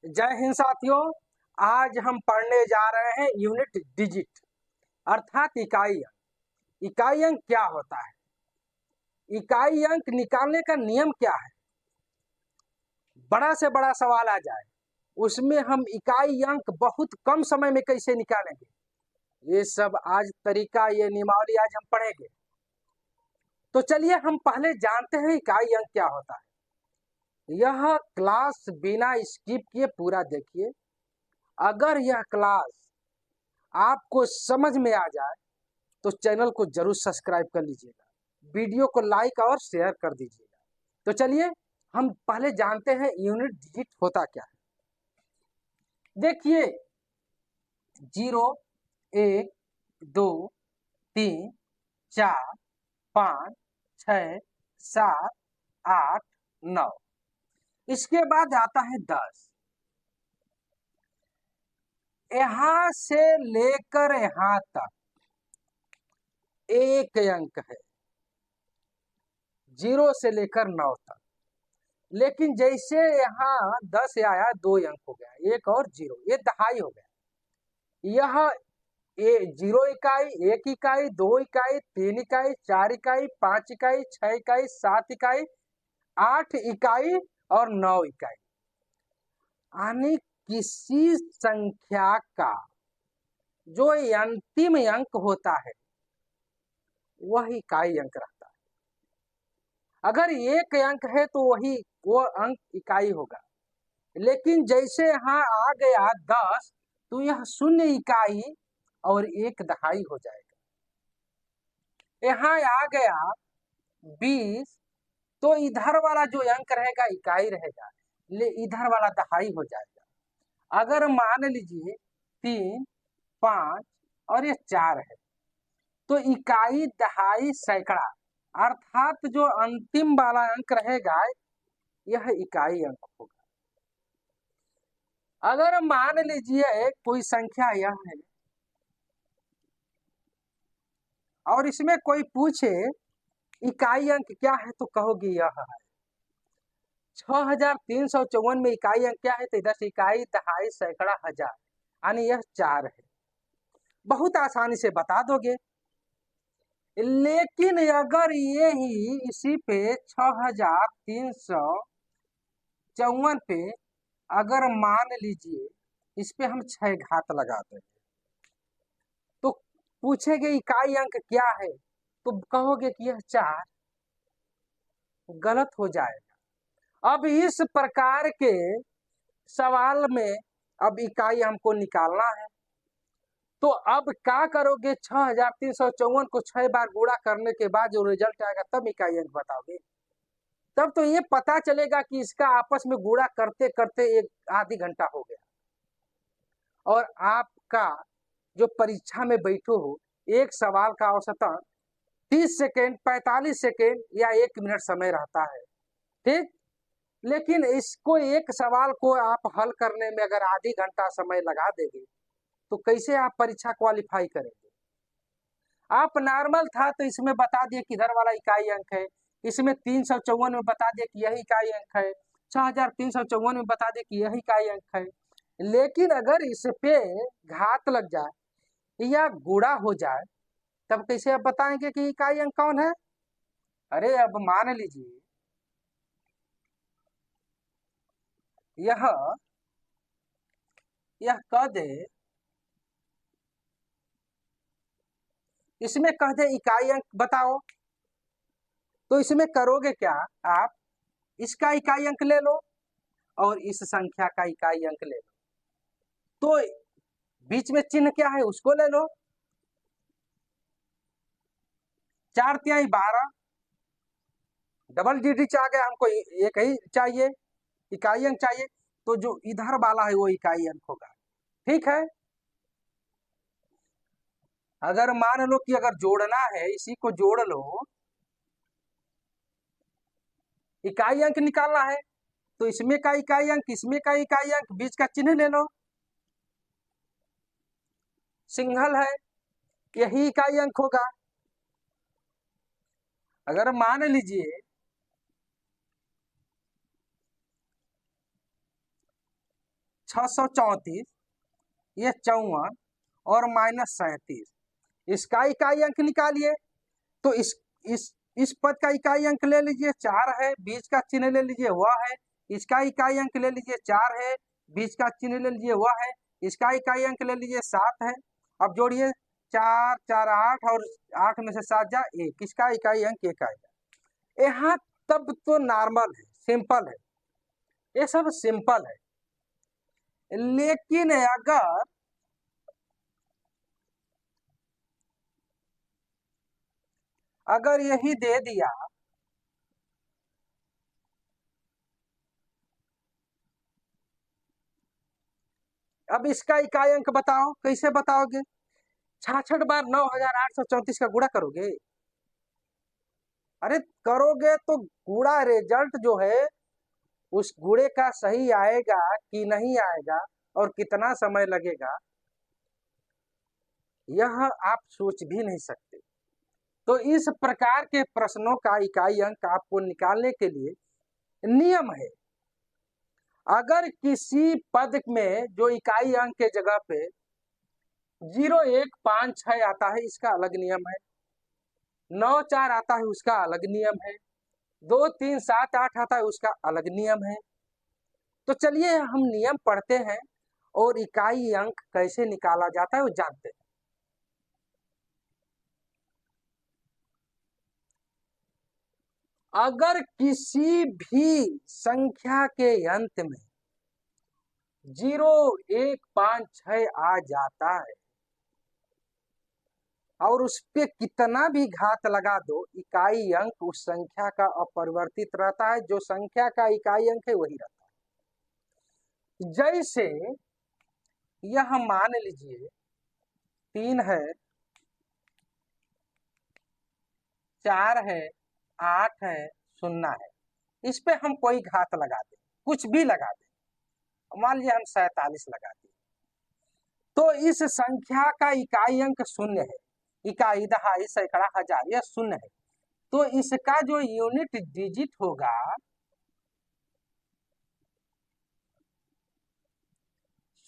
जय हिंद साथियों। आज हम पढ़ने जा रहे हैं यूनिट डिजिट अर्थात इकाई अंक। इकाई अंक क्या होता है, इकाई अंक निकालने का नियम क्या है। बड़ा से बड़ा सवाल आ जाए उसमें हम इकाई अंक बहुत कम समय में कैसे निकालेंगे, ये सब आज तरीका, ये नियमावली आज हम पढ़ेंगे। तो चलिए हम पहले जानते हैं इकाई अंक क्या होता है। यह क्लास बिना स्किप किए पूरा देखिए। अगर यह क्लास आपको समझ में आ जाए तो चैनल को जरूर सब्सक्राइब कर लीजिएगा, वीडियो को लाइक और शेयर कर दीजिएगा। तो चलिए हम पहले जानते हैं यूनिट डिजिट होता क्या है। देखिए 0, 1, 2, 3, 4, 5, 6, 7, 8, 9। इसके बाद आता है 10। यहां से लेकर यहां तक एक अंक है, 0 से लेकर 9 तक। लेकिन जैसे यहाँ 10 आया, 2 अंक हो गया, 1 और 0, ये दहाई हो गया। यह 0 इकाई, 1 इकाई, 2 इकाई, 3 इकाई, 4 इकाई, 5 इकाई, 6 इकाई, 7 इकाई, 8 इकाई और 9 इकाई। यानी किसी संख्या का जो अंतिम अंक होता है वह इकाई अंक रहता है। अगर 1 अंक है तो वो अंक इकाई होगा। लेकिन जैसे यहाँ आ गया 10 तो यह 0 इकाई और 1 दहाई हो जाएगा। यहाँ आ गया 20 तो इधर वाला जो अंक रहेगा इकाई रहेगा, ले इधर वाला दहाई हो जाएगा। अगर मान लीजिए 3, 5 और ये 4 है तो इकाई, दहाई, सैकड़ा अर्थात जो अंतिम वाला अंक रहेगा यह इकाई अंक होगा। अगर मान लीजिए कोई संख्या यह है और इसमें कोई पूछे इकाई अंक क्या है तो कहोगे यह है। 6354 में इकाई अंक क्या है तो इधर से इकाई, दहाई, सैकड़ा, हजार, यानी यह 4 है। बहुत आसानी से बता दोगे। लेकिन अगर ये ही इसी पे 6354 पे अगर मान लीजिए इस पे हम 6 घात लगाते हैं तो पूछेगे इकाई अंक क्या है तो कहोगे कि यह 4, गलत हो जाएगा। अब इस प्रकार के सवाल में अब इकाई हमको निकालना है तो अब क्या करोगे, 6354 को 6 बार गुणा करने के बाद जो रिजल्ट आएगा तब इकाई अंक बताओगे। तब तो ये पता चलेगा कि इसका आपस में गुणा करते करते एक आधी घंटा हो गया और आपका जो परीक्षा में बैठो हो एक सवाल का औसतन 30 सेकेंड, 45 सेकेंड या 1 मिनट समय रहता है, ठीक। लेकिन इसको एक सवाल को आप हल करने में अगर आधी घंटा समय लगा देंगे तो कैसे आप परीक्षा क्वालिफाई करेंगे। आप नॉर्मल था तो इसमें बता दिए किधर वाला इकाई अंक है, इसमें 354 में बता दिए कि यही इकाई अंक है, 6354 में बता दिए कि यही इकाई अंक है। लेकिन अगर इस पे घात लग जाए या गुणा हो जाए तब कैसे आप बताएंगे कि इकाई अंक कौन है। अरे अब मान लीजिए यह कह दे, इसमें कह दे इकाई अंक बताओ तो इसमें करोगे क्या, आप इसका इकाई अंक ले लो और इस संख्या का इकाई अंक ले लो तो बीच में चिन्ह क्या है उसको ले लो। 4 तिहाई 12, डबल डिजिट आ गया, हमको एक ही चाहिए, इकाई अंक चाहिए तो जो इधर वाला है वो इकाई अंक होगा, ठीक है। अगर मान लो कि अगर जोड़ना है इसी को जोड़ लो, इकाई अंक निकालना है तो इसमें का इकाई अंक, इसमें का इकाई अंक, बीच का चिन्ह ले लो, सिंगल है, यही इकाई अंक होगा। अगर मान लीजिए 634, ये 54 और -37, इसका इकाई अंक निकालिए। तो इस पद का इकाई अंक ले लीजिए 4 है, बीच का चिन्ह ले लीजिए वह है। इसका इकाई अंक ले लीजिए 4 है, बीच का चिन्ह ले लीजिए वह है। इसका इकाई अंक ले लीजिए 7 है। अब जोड़िए 4 4 8 और 8 में से 7 जा 1, इसका इकाई अंक 1 आएगा। यहाँ तब तो नॉर्मल है, सिंपल है, ये सब सिंपल है। लेकिन अगर यही दे दिया अब इसका इकाई अंक बताओ, कैसे बताओगे? 66 बार 9834 का गुणा करोगे? अरे करोगे तो गुणा रिजल्ट जो है उस गुणे का सही आएगा कि नहीं आएगा और कितना समय लगेगा, यह आप सोच भी नहीं सकते। तो इस प्रकार के प्रश्नों का इकाई अंक आपको निकालने के लिए नियम है। अगर किसी पद में जो इकाई अंक के जगह पे 0 1 5 6 आता है, इसका अलग नियम है। 9 4 आता है, उसका अलग नियम है। 2 3 7 8 आता है, उसका अलग नियम है। तो चलिए हम नियम पढ़ते हैं और इकाई अंक कैसे निकाला जाता है वो जानते हैं। अगर किसी भी संख्या के अंत में 0 1 5 6 आ जाता है और उस पे कितना भी घात लगा दो, इकाई अंक उस संख्या का अपरिवर्तित रहता है। जो संख्या का इकाई अंक है वही रहता है। जैसे यह मान लीजिए 3 है, 4 है, 8 है, 0 है, इस पे हम कोई घात लगा दें, कुछ भी लगा दें, मान लीजिए हम 47 लगा दें, तो इस संख्या का इकाई अंक 0 है। इकाई, दहाई, सैकड़ा, हजार यह 0 है। तो इसका जो यूनिट डिजिट होगा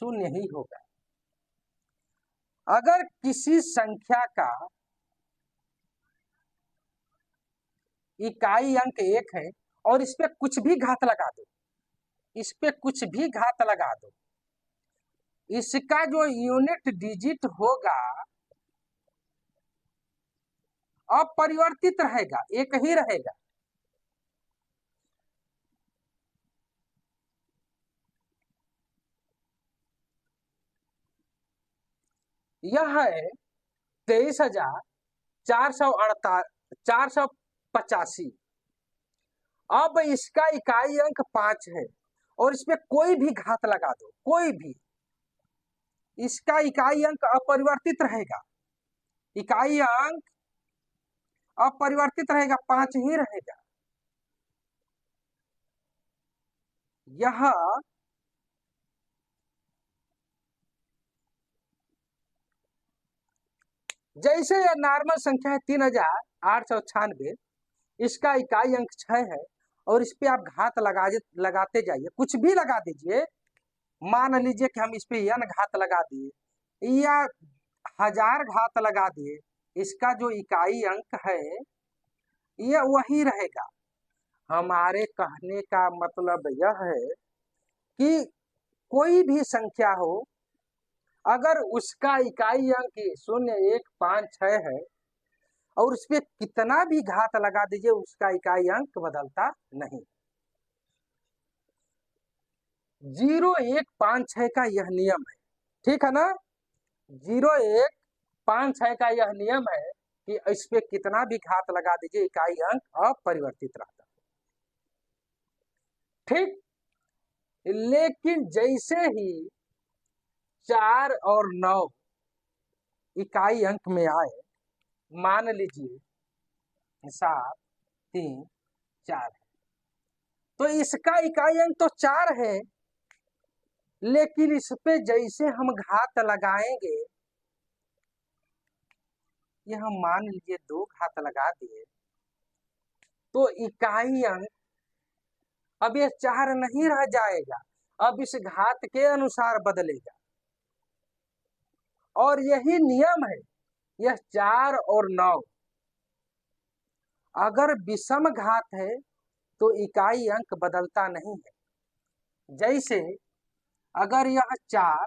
0 ही होगा। अगर किसी संख्या का इकाई अंक 1 है और इस पे कुछ भी घात लगा दो, इस पे कुछ भी घात लगा दो, इसका जो यूनिट डिजिट होगा अपरिवर्तित रहेगा, एक ही रहेगा। यह है 23,485। अब इसका इकाई अंक 5 है और इसमें कोई भी घात लगा दो, कोई भी, इसका इकाई अंक अपरिवर्तित रहेगा। इकाई अंक अपरिवर्तित रहेगा, 5 ही रहेगा। यह जैसे यह नॉर्मल संख्या है 3,896, इसका इकाई अंक 6 है और इस पे आप घात लगाते जाइए, कुछ भी लगा दीजिए। मान लीजिए कि हम इस पे n घात लगा दिए या 1000 घात लगा दिए, इसका जो इकाई अंक है यह वही रहेगा। हमारे कहने का मतलब यह है कि कोई भी संख्या हो, अगर उसका इकाई अंक 0 1 5 6 है और उस पर कितना भी घात लगा दीजिए, उसका इकाई अंक बदलता नहीं। 0 1 5 6 का यह नियम है, ठीक है ना? 0 1 5 6 का यह नियम है कि इस पे कितना भी घात लगा दीजिए, इकाई अंक अपरिवर्तित रहता है, ठीक। लेकिन जैसे ही 4 और 9 इकाई अंक में आए, मान लीजिए 7 3 4 है, तो इसका इकाई अंक तो 4 है, लेकिन इस पे जैसे हम घात लगाएंगे, ये हम मान लीजिए 2 घात लगा दिए, तो इकाई अंक अब ये 4 नहीं रह जाएगा, अब इस घात के अनुसार बदलेगा, और यही नियम है। यह 4 और 9 अगर विषम घात है तो इकाई अंक बदलता नहीं है। जैसे अगर यह 4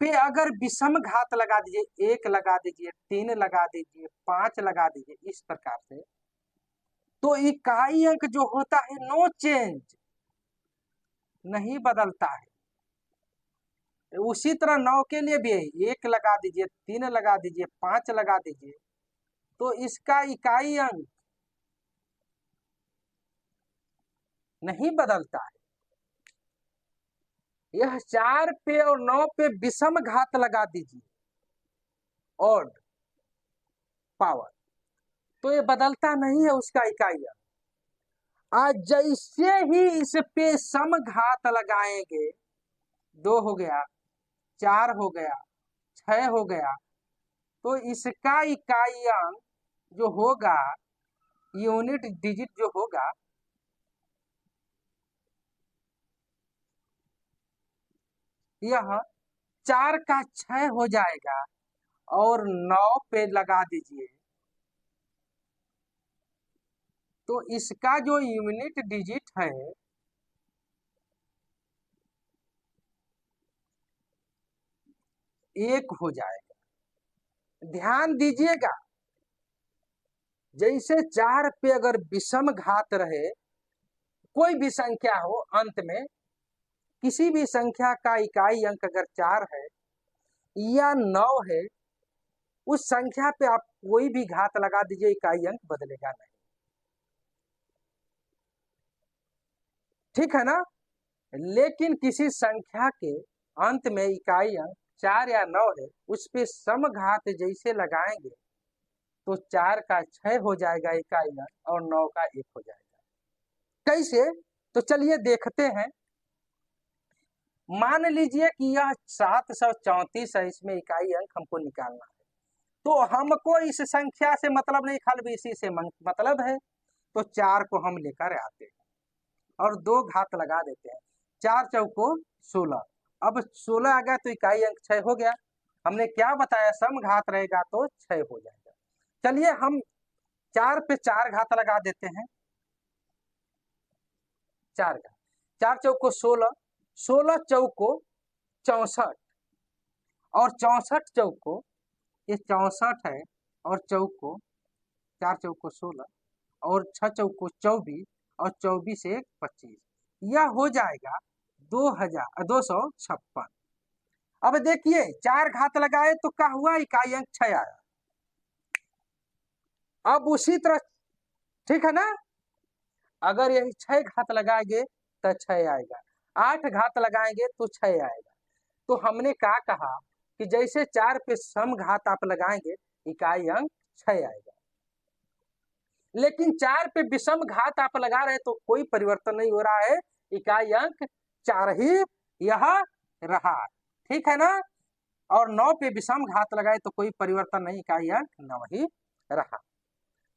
पे अगर विषम घात लगा दीजिए, 1 लगा दीजिए, 3 लगा दीजिए, 5 लगा दीजिए, इस प्रकार से, तो इकाई अंक जो होता है नो चेंज, नहीं बदलता है। उसी तरह 9 के लिए भी 1 लगा दीजिए, 3 लगा दीजिए, 5 लगा दीजिए, तो इसका इकाई अंक नहीं बदलता है। यह 4 पे और 9 पे विषम घात लगा दीजिए, ऑड पावर, तो ये बदलता नहीं है उसका इकाई अंक। आज जैसे ही इस पे सम घात लगाएंगे, 2 हो गया, 4 हो गया, 6 हो गया, तो इसका इकाई अंक जो होगा, यूनिट डिजिट जो होगा, यह 4 का 6 हो जाएगा, और 9 पे लगा दीजिए, तो इसका जो यूनिट डिजिट है 1 हो जाएगा। ध्यान दीजिएगा, जैसे 4 पे अगर विषम घात रहे, कोई भी संख्या हो, अंत में किसी भी संख्या का इकाई अंक अगर 4 है या 9 है, उस संख्या पे आप कोई भी घात लगा दीजिए, इकाई अंक बदलेगा नहीं। ठीक है ना। लेकिन किसी संख्या के अंत में इकाई अंक 4 या 9 है, उस पे सम घात जैसे लगाएंगे, तो 4 का 6 हो जाएगा इकाई अंक, और 9 का 1 हो जाएगा। कैसे? तो चलिए देखते हैं। मान लीजिए कि यह 734 है, इसमें इकाई अंक हमको निकालना है, तो हमको इस संख्या से मतलब नहीं, खाली इसी से मतलब है। तो 4 को हम लेकर आते हैं और 2 घात लगा देते हैं। 4 चौको 16, अब 16 आ गया तो इकाई अंक 6 हो गया। हमने क्या बताया, सम घात रहेगा तो 6 हो जाएगा। चलिए हम 4 पे 4 घात लगा देते हैं, 4 घात, 4 चौको 16, 16 चौको 64, और 64 चौको, ये 64 है, और चौको 4 चौको 16, और 6 चौको 24, और 24 एक 25, यह हो जाएगा 256। अब देखिए 4 घात लगाए तो क्या हुआ, इकाई अंक 6 आया। अब उसी तरह, ठीक है ना, अगर यही 6 घात लगाएंगे तो 6 आएगा, 8 घात लगाएंगे तो 6 आएगा। तो हमने क्या कहा कि जैसे 4 पे सम घात आप लगाएंगे, इकाई अंक 6 आएगा। लेकिन 4 पे विषम घात आप लगा रहे तो कोई परिवर्तन नहीं हो रहा है, इकाई अंक 4 ही यह रहा। ठीक है ना। और 9 पे विषम घात लगाए तो कोई परिवर्तन नहीं, इकाई अंक 9 ही रहा।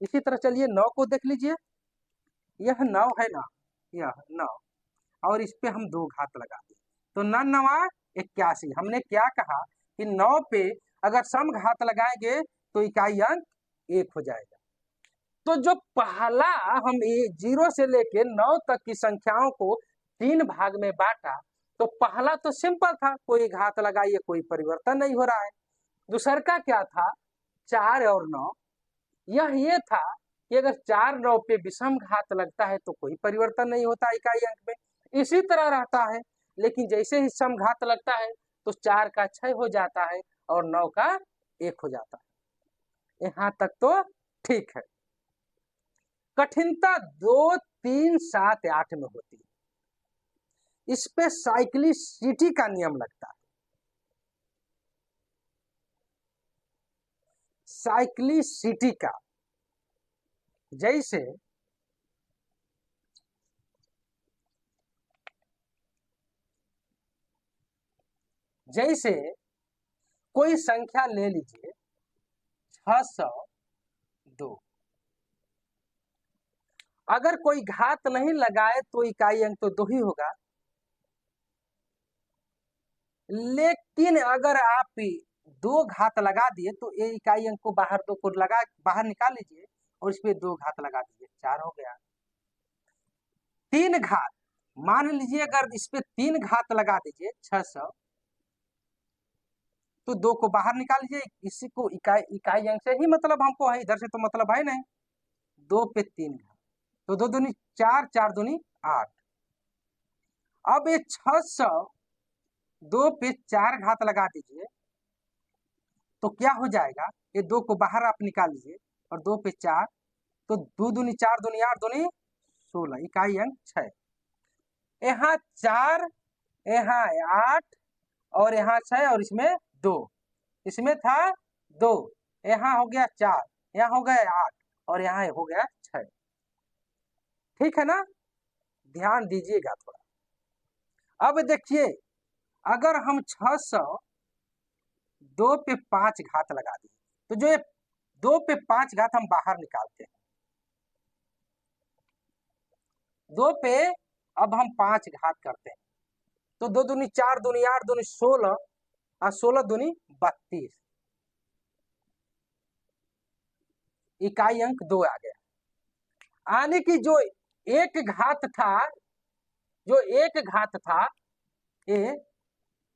इसी तरह चलिए 9 को देख लीजिए, यह 9 है ना, यह 9, और इस पे हम 2 घात लगा दें, तो 9 9 81। हमने क्या कहा कि 9 पे अगर सम घात लगाएंगे तो इकाई अंक 1 हो जाएगा। तो जो पहला हम 0 से लेके 9 तक की संख्याओं को 3 भाग में बांटा, तो पहला तो सिंपल था, कोई घात लगाइए कोई परिवर्तन नहीं हो रहा है। दूसर का क्या था, 4 और 9, यह ये था कि अगर 4 9 पे विषम घात लगता है तो कोई परिवर्तन नहीं होता इकाई अंक में, इसी तरह रहता है। लेकिन जैसे ही सम घात लगता है तो 4 का 6 हो जाता है, और 9 का 1 हो जाता है। यहाँ तक तो ठीक है। कठिनता 2 3 7 8 में होती है। इस पे साइक्लिसिटी का नियम लगता है। साइक्लिसिटी का, जैसे जैसे कोई संख्या ले लीजिए 602, अगर कोई घात नहीं लगाए तो इकाई अंक तो 2 ही होगा, लेकिन अगर आप 2 घात लगा दिए तो ये इकाई अंक को बाहर निकाल लीजिए और इस पे 2 घात लगा दीजिए, 4 हो गया। 3 घात, मान लीजिए अगर इस पे 3 घात लगा दीजिए 600, तो 2 को बाहर निकाल लीजिए, इसी को इकाई अंक से ही मतलब हमको है, इधर से तो मतलब है नहीं। 2 पे 3 घात, तो 2 दूनी 4, 4 दूनी 8। अब ये 600 2 पे 4 घात लगा दीजिए तो क्या हो जाएगा, ये 2 को बाहर आप निकाल लीजिए और 2 पे 4, तो 2 दूनी 4 दूनी 8 दूनी 16, इकाई अंक 6। यहाँ 4, यहाँ 8 और यहाँ 6 और इसमें 2, इसमें था 2, यहाँ हो गया 4, यहाँ हो गया 8 और यहाँ हो गया 6। ठीक है ना, ध्यान दीजिएगा थोड़ा। अब देखिए, अगर हम 600 2 पे 5 घात लगा दिए तो जो ये 2 पे 5 घात हम बाहर निकालते हैं, 2 पे अब हम 5 घात करते हैं, तो 2 दूनी 4 दूनी 8 दूनी 16 और 16 दूनी 32, इकाई अंक 2 आ गया। यानी कि जो एक घात था, ये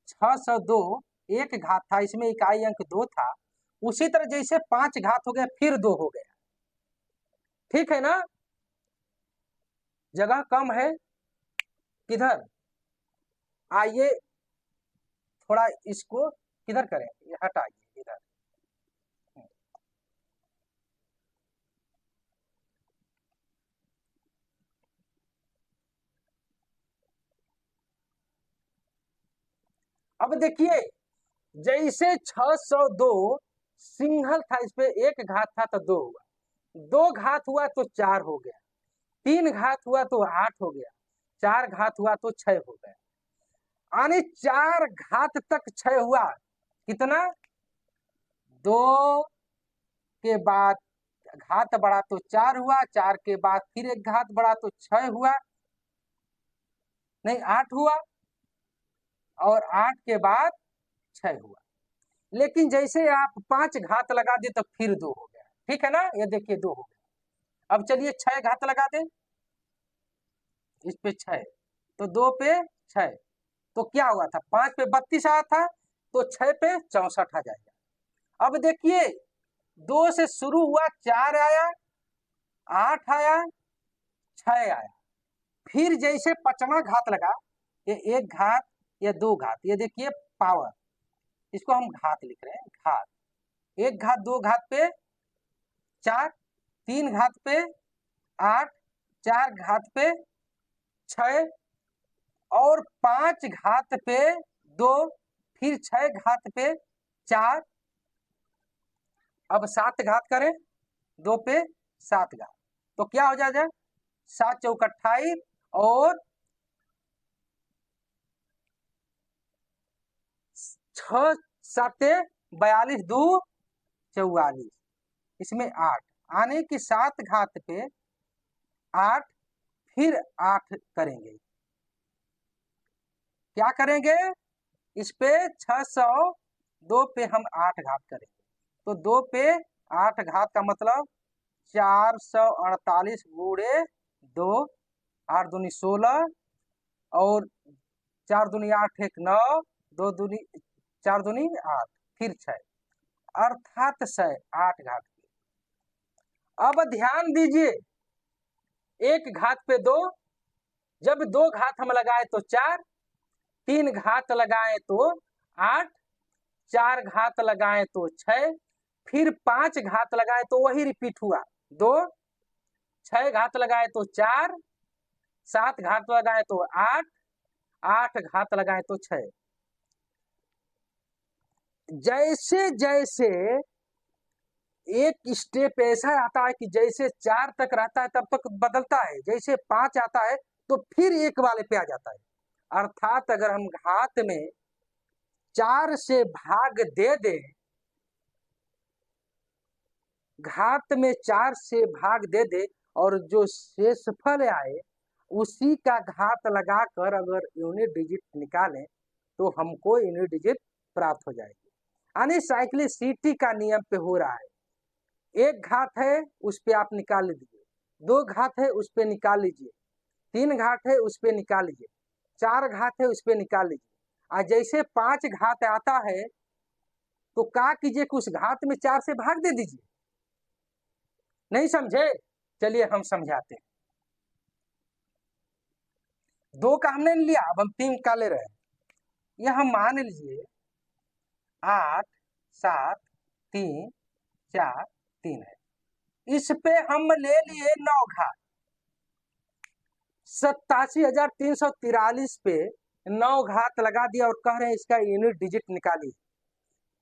602 एक घात था, इसमें इकाई अंक 2 था, उसी तरह जैसे 5 घात हो गया फिर 2 हो गया। ठीक है ना, जगह कम है, किधर आइए थोड़ा इसको किधर करें, ये हटाइए इधर। अब देखिए, जैसे 602 सिंगल था, इस पे एक घात था तो 2 हुआ, 2 घात हुआ तो 4 हो गया, 3 घात हुआ तो 8 हो गया, 4 घात हुआ तो 6 हो गया। यानी 4 घात तक 6 हुआ, कितना, 2 के बाद घात बढ़ा तो 4 हुआ, 4 के बाद फिर एक घात बढ़ा तो 6 हुआ, नहीं 8 हुआ, और 8 के बाद 6 हुआ। लेकिन जैसे आप 5 घात लगा दे तो फिर 2 हो गया। ठीक है ना, ये देखिए 2 हो गया। अब चलिए 6 घात लगा दे, इस पे 6, तो 2 पे 6, तो क्या हुआ था, 5 पे 32 आया था, तो 6 पे 64 आ जाएगा। अब देखिए 2 से शुरू हुआ, 4 आया, 8 आया, 6 आया, फिर जैसे 5वां घात लगा, ये 1 घात, ये 2 घात, ये देखिए पावर, इसको हम घात लिख रहे हैं, घात, 1 घात 2 घात पे 4, 3 घात पे 8, 4 घात पे 6 और 5 घात पे 2, फिर 6 घात पे 4, अब 7 घात करें, 2 पे 7 घात, तो क्या हो जाएगा, 7 चौक 28 और 6 7 42 2 44, इसमें 8, आने की 7 घात पे 8, फिर 8 करेंगे, क्या करेंगे, इस पे 602 पे हम 8 घात करेंगे, तो 2 पे 8 घात का मतलब 448 गुणे 2, 8 दूनी 16 और 4 दूनी 8 1 9, 2 दूनी 4 दूनी 8, फिर 6, अर्थात 6 8 घात की। अब ध्यान दीजिए, 1 घात पे 2, जब 2 घात हम लगाए तो 4, 3 घात लगाए तो 8, 4 घात लगाए तो 6, फिर 5 घात लगाए तो वही रिपीट हुआ 2, 6 घात लगाए तो 4, 7 घात लगाए तो 8, 8 घात लगाए तो 6। जैसे जैसे एक स्टेप ऐसा आता है कि जैसे 4 तक रहता है तब तक बदलता है, जैसे 5 आता है तो फिर 1 वाले पे आ जाता है। अर्थात अगर हम घात में 4 से भाग दे दें, घात में 4 से भाग दे दे और जो शेषफल आए उसी का घात लगाकर अगर यूनिट डिजिट निकालें तो हमको यूनिट डिजिट प्राप्त हो जाएगी। यानी साइक्लिसिटी का नियम पे हो रहा है। एक घात है उस पे आप निकाल लीजिए, दो घात है उस पे निकाल लीजिए, तीन घात है उस पे निकाल लीजिए, चार घात है उस पे निकाल लीजिए। और जैसे पांच घात आता है तो क्या कीजिए कि उस घात में चार से भाग दे दीजिए। नहीं समझे? चलिए हम समझाते हैं। दो का हमने लिया, अब हम तीन का ले रहे हैं। यह हम मान लीजिए 8 7 3 4 3 है। इस पे हम ले लिए 9 घात, 87,343 पे 9 घात लगा दिया और कह रहे हैं इसका यूनिट डिजिट निकालिए।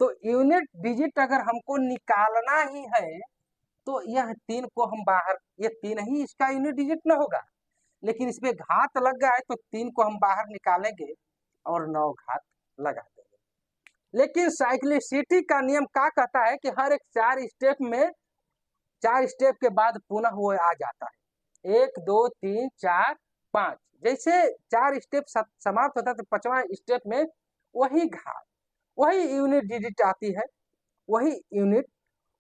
तो यूनिट डिजिट अगर हमको निकालना ही है तो यह तीन को हम बाहर, ये तीन ही इसका यूनिट डिजिट न होगा, लेकिन इसमें घात लग गया है तो तीन को हम बाहर निकालेंगे और 9 घात लगा देंगे। लेकिन साइक्लिसिटी का नियम क्या कहता है कि हर एक चार स्टेप के बाद पुनः वो आ जाता है। 1 2 3 4 5, जैसे चार स्टेप समाप्त होता है तो पांचवा स्टेप में वही घात, वही यूनिट डिजिट आती है, वही यूनिट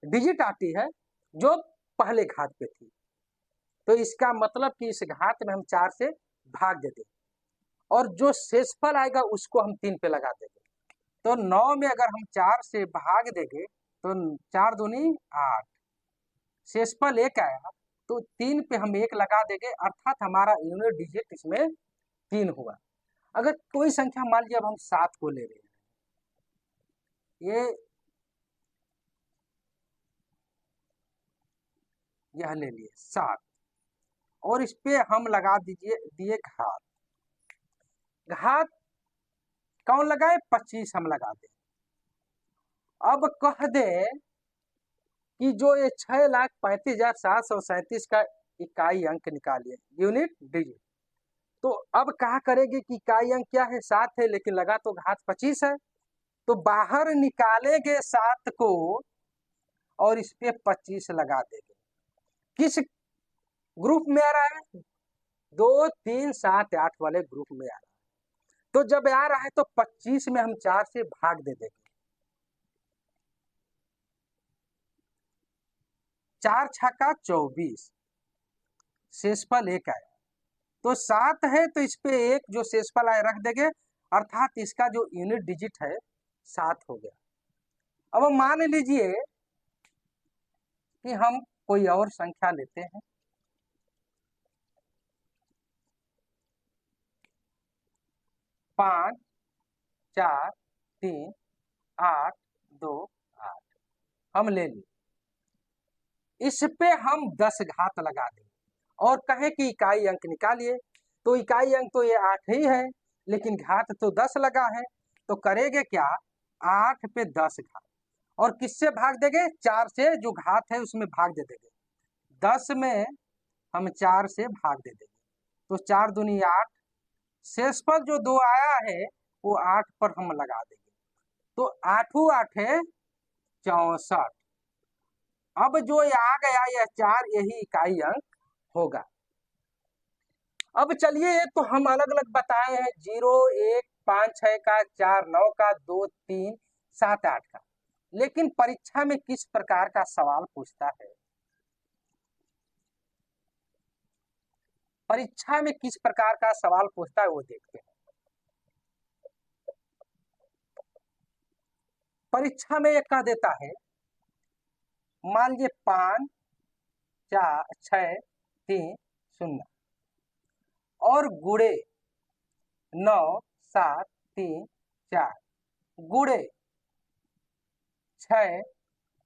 डिजिट आती है जो पहले घात पे थी। तो इसका मतलब कि इस घात में हम चार से भाग दे देंगे और जो शेषफल आएगा उसको हम तीन पे लगा देंगे। तो 9 में अगर हम चार से भाग देंगे तो 4 दूनी 8, शेषफल 1 आया तो तीन पे हम 1 लगा देंगे, अर्थात हमारा यूनिट डिजिट इसमें 3 हुआ। अगर कोई संख्या मान लीजिए अब हम 7 को ले रहे हैं, यह ले लिए 7 और इस पे हम लगा दिए घात। घात कौन लगाए? 25 हम लगा दे। अब कह दे कि जो ये 6,35,737 का इकाई अंक निकालिए, यूनिट डिजिट। तो अब कहा करेंगे कि इकाई अंक क्या है? 7 है, लेकिन लगा तो घात 25 है। तो बाहर निकालेंगे 7 को और इस पे 25 लगा देंगे। किस ग्रुप में आ रहा है? 2 3 7 8 वाले ग्रुप में आ रहा है। तो जब आ रहा है तो 25 में हम 4 से भाग दे देंगे। 4 छक्का 24, शेषफल 1 आया। तो 7 है तो इस पे 1 जो शेषफल आया रख देंगे, अर्थात इसका जो यूनिट डिजिट है 7 हो गया। अब मान लीजिए कि हम कोई और संख्या लेते हैं, 5 4 3 8 2 8 हम ले लिए। इस पे हम 10 घात लगा दें और कहे कि इकाई अंक निकालिए। तो इकाई अंक तो ये 8 ही है, लेकिन घात तो 10 लगा है। तो करेंगे क्या? 8 पे 10 घात और किससे भाग देंगे? 4 से, जो घात है उसमें भाग दे देंगे। 10 में हम 4 से भाग दे देंगे तो 4 दूनी 8, शेषफल जो 2 आया है वो 8 पर हम लगा देंगे। तो 8 8 है 64। अब जो आ गया यह 4, यही इकाई अंक होगा। अब चलिए ये तो हम अलग अलग बताए हैं, 0 1 5 6 का, 4 9 का, 2 3 7 8 का। लेकिन परीक्षा में किस प्रकार का सवाल पूछता है, परीक्षा में किस प्रकार का सवाल पूछता है वो देखते हैं। परीक्षा में एक कह देता है, मान लीजिए 5 4 6 3 0 और गुड़े 9 7 3 4 गुड़े 6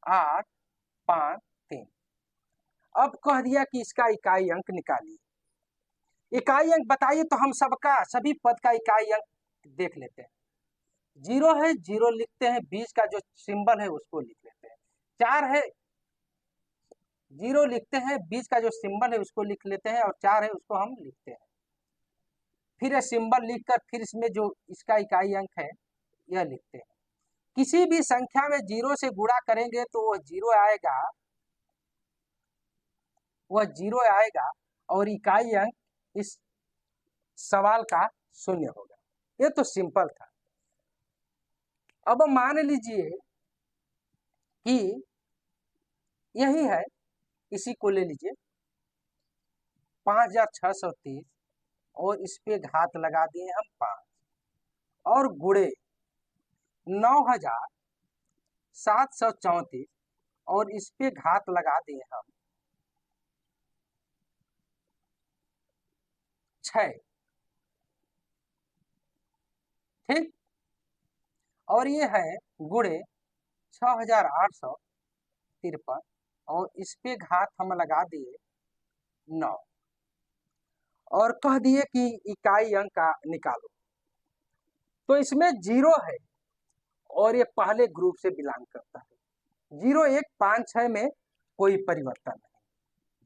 8 5 3। अब कह दिया कि इसका इकाई अंक निकालिए। इकाई अंक बताइए तो हम सभी पद का इकाई अंक देख लेते हैं। 0 है 0 लिखते हैं, 20 का जो सिंबल है उसको लिख लेते हैं। 4 है 0 लिखते हैं, 20 का जो सिंबल है उसको लिख लेते हैं और 4 है उसको हम लिखते हैं। फिर सिंबल लिखकर फिर इसमें जो इसका इकाई अंक है यह लिखते हैं। किसी भी संख्या में 0 से गुणा करेंगे तो वह 0 आएगा, वह 0 आएगा और इकाई अंक इस सवाल का 0 होगा। ये तो सिंपल था। अब मान लीजिए कि यही है, इसी को ले लीजिए 5630 और इस पे घात लगा दिए हम 5 और गुणे 9734 और इस पे घात लगा दिए हम 6। ठीक, और ये है गुणे 6853 और इस पे घात हम लगा दिए 9 और कह दिए कि इकाई अंक का निकालो। तो इसमें 0 है और ये पहले ग्रुप से बिलोंग करता है। 0 1 5 6 में कोई परिवर्तन नहीं,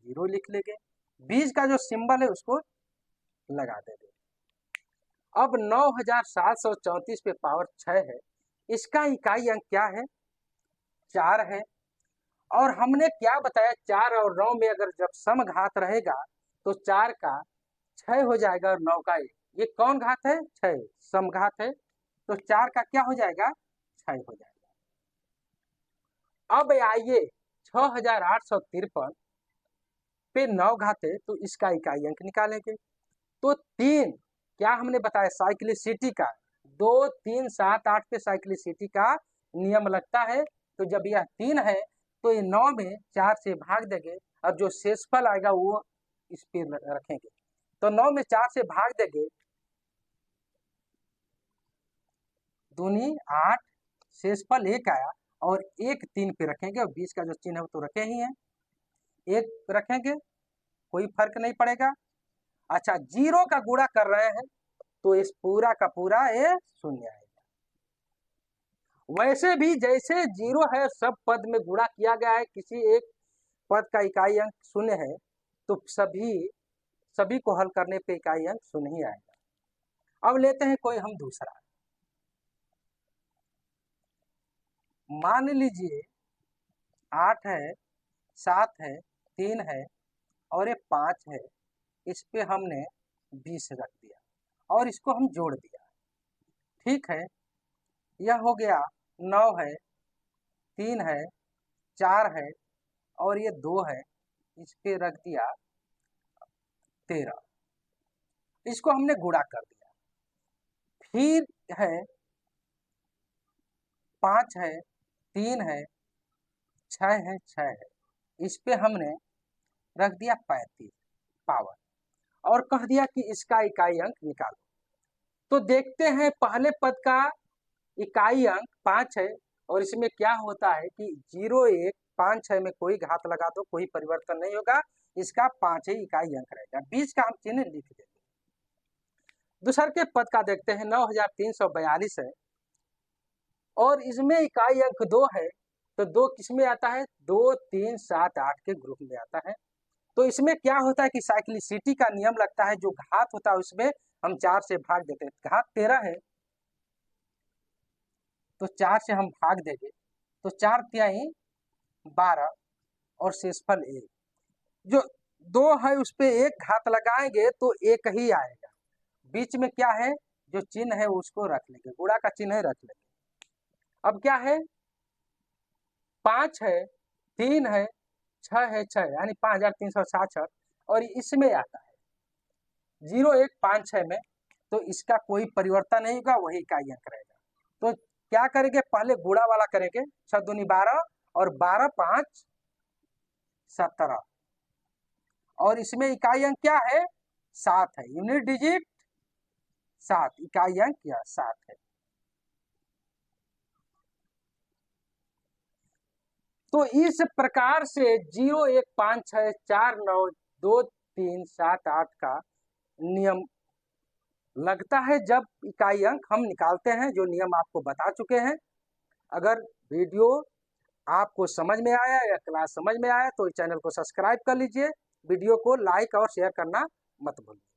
0 लिख लेंगे, बीच का जो सिंबल है उसको लगा देंगे। अब 9734 पे पावर 6 है, इसका इकाई अंक क्या है, 4 है। और हमने क्या बताया, 4 और 9 में अगर जब समघात रहेगा तो 4 का 6 हो जाएगा और 9 का 1। ये कौन घात है, 6 समघात है, तो 4 का क्या हो जाएगा, 6 हो जाएगा। अब आइए 6853 पे 9 घात है तो इसका इकाई अंक निकालेंगे। तो 3 क्या हमने बताया साइक्लिसिटी का, 2 3 7 8 पे साइक्लिसिटी का नियम लगता है। तो जब यह 3 है तो ये 9 में 4 से भाग देंगे, अब जो शेषफल आएगा वो इस पे रखेंगे। तो 9 में 4 से भाग देंगे, दूनी 8, शेषफल 1 आया और 1 3 पे रखेंगे और 20 का जो चिन्ह है वो तो रखे ही है, 1 रखेंगे, कोई फर्क नहीं पड़ेगा। अच्छा, 0 का गुणा कर रहे हैं तो इस पूरा का पूरा ये 0 आएगा। वैसे भी जैसे 0 है सब पद में गुणा किया गया है, किसी एक पद का इकाई अंक 0 है तो सभी को हल करने पे इकाई अंक 0 ही आएगा। अब लेते हैं कोई हम दूसरा, मान लीजिए 8 है, 7 है, 3 है और ये 5 है, इस पे हमने 20 रख दिया और इसको हम जोड़ दिया। ठीक है, यह हो गया 9 है, 3 है, 4 है और ये 2 है, इस पे रख दिया 13, इसको हमने गुणा कर दिया। फिर है 5 है, 3 है, 6 है, 6 है, इस पे हमने रख दिया 35 पावर और कह दिया कि इसका इकाई अंक निकालो। तो देखते हैं पहले पद का इकाई अंक 5 है और इसमें क्या होता है कि 0 1 5 6 में कोई घात लगा दो कोई परिवर्तन नहीं होगा, इसका 5 ही इकाई अंक रहेगा, बीच का हम चिन्ह लिख देंगे। दूसरे के पद का देखते हैं 9342 है और इसमें इकाई अंक 2 है, तो 2 किस में आता है, 2 3 7 8 के ग्रुप में आता है। तो इसमें क्या होता है कि साइक्लिसिटी का नियम लगता है, जो घात होता है उसमें हम 4 से भाग देते हैं। घात 13 है तो 4 से हम भाग देंगे, तो 4 तिहाई 12 और शेषफल 1, जो 2 है उस पे एक घात लगाएंगे तो 1 ही आएगा, बीच में क्या है जो चिन्ह है उसको रख लेंगे, गुणा का चिन्ह है रख लेंगे। अब क्या है, 5 है, 3 है, 6 है, 6 यानी 5366 और इसमें आता है 0 1 5 6 में, तो इसका कोई परिवर्तन नहीं होगा, वही इकाई अंक रहेगा। तो क्या करेंगे, पहले गुणा वाला करेंगे, 6 दूनी 12 और 12 5 17 और इसमें इकाई अंक क्या है, 7 है, यूनिट डिजिट 7, इकाई अंक क्या 7 है। तो इस प्रकार से 0 1 5 6 4 9 2 3 7 8 का नियम लगता है जब इकाई अंक हम निकालते हैं, जो नियम आपको बता चुके हैं। अगर वीडियो आपको समझ में आया या क्लास समझ में आया तो चैनल को सब्सक्राइब कर लीजिए, वीडियो को लाइक और शेयर करना मत भूलिए।